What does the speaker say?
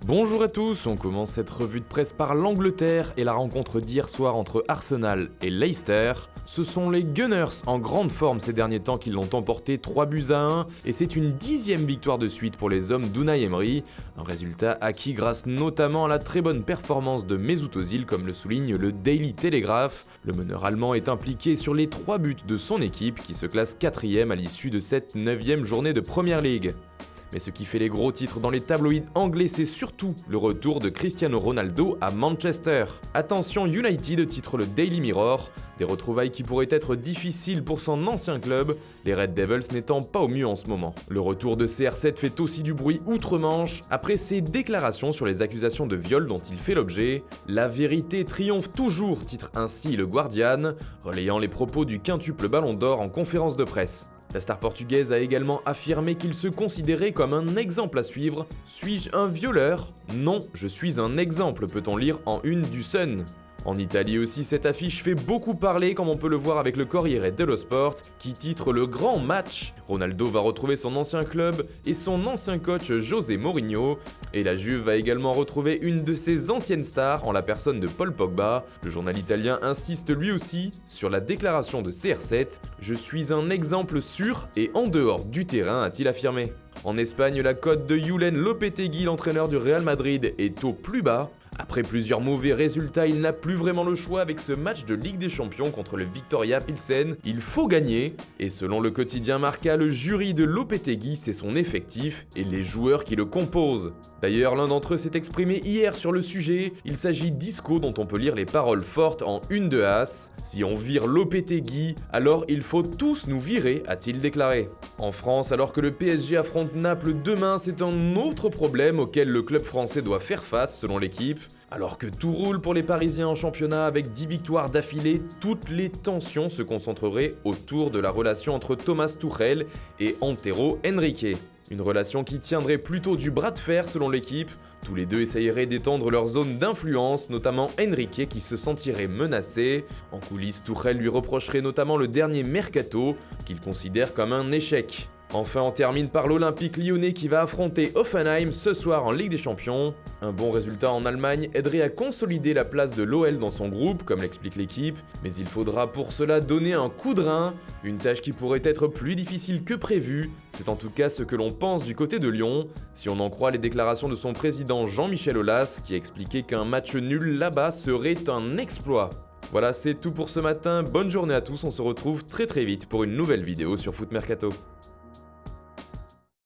Bonjour à tous, on commence cette revue de presse par l'Angleterre et la rencontre d'hier soir entre Arsenal et Leicester. Ce sont les Gunners en grande forme ces derniers temps qui l'ont emporté 3-1 et c'est une 10e victoire de suite pour les hommes d'Unai Emery, un résultat acquis grâce notamment à la très bonne performance de Mesut Özil comme le souligne le Daily Telegraph. Le meneur allemand est impliqué sur les 3 buts de son équipe qui se classe 4e à l'issue de cette 9e journée de Premier League. Mais ce qui fait les gros titres dans les tabloïds anglais, c'est surtout le retour de Cristiano Ronaldo à Manchester. Attention United, titre le Daily Mirror, des retrouvailles qui pourraient être difficiles pour son ancien club, les Red Devils n'étant pas au mieux en ce moment. Le retour de CR7 fait aussi du bruit outre-Manche, après ses déclarations sur les accusations de viol dont il fait l'objet. La vérité triomphe toujours, titre ainsi le Guardian, relayant les propos du quintuple Ballon d'Or en conférence de presse. La star portugaise a également affirmé qu'il se considérait comme un exemple à suivre. Suis-je un violeur ? Non, je suis un exemple, peut-on lire en une du Sun. En Italie aussi, cette affiche fait beaucoup parler comme on peut le voir avec le Corriere dello Sport qui titre le grand match. Ronaldo va retrouver son ancien club et son ancien coach José Mourinho. Et la Juve va également retrouver une de ses anciennes stars en la personne de Paul Pogba. Le journal italien insiste lui aussi sur la déclaration de CR7. « Je suis un exemple sûr et en dehors du terrain », a-t-il affirmé. En Espagne, la cote de Julen Lopetegui, l'entraîneur du Real Madrid, est au plus bas. Après plusieurs mauvais résultats, il n'a plus vraiment le choix avec ce match de Ligue des Champions contre le Viktoria Pilsen. Il faut gagner, et selon le quotidien Marca, le jury de Lopetegui, c'est son effectif et les joueurs qui le composent. D'ailleurs, l'un d'entre eux s'est exprimé hier sur le sujet, il s'agit d'Isco dont on peut lire les paroles fortes en une de As. « Si on vire Lopetegui, alors il faut tous nous virer », a-t-il déclaré. En France, alors que le PSG affronte Naples demain, c'est un autre problème auquel le club français doit faire face selon l'équipe. Alors que tout roule pour les Parisiens en championnat avec 10 victoires d'affilée, toutes les tensions se concentreraient autour de la relation entre Thomas Tuchel et Antero Henrique. Une relation qui tiendrait plutôt du bras de fer selon l'équipe. Tous les deux essayeraient d'étendre leur zone d'influence, notamment Henrique qui se sentirait menacé. En coulisses, Tuchel lui reprocherait notamment le dernier mercato, qu'il considère comme un échec. Enfin, on termine par l'Olympique lyonnais qui va affronter Hoffenheim ce soir en Ligue des Champions. Un bon résultat en Allemagne aiderait à consolider la place de l'OL dans son groupe, comme l'explique l'équipe, mais il faudra pour cela donner un coup de rein, une tâche qui pourrait être plus difficile que prévu. C'est en tout cas ce que l'on pense du côté de Lyon, si on en croit les déclarations de son président Jean-Michel Aulas, qui expliquait qu'un match nul là-bas serait un exploit. Voilà, c'est tout pour ce matin, bonne journée à tous, on se retrouve très vite pour une nouvelle vidéo sur Foot Mercato.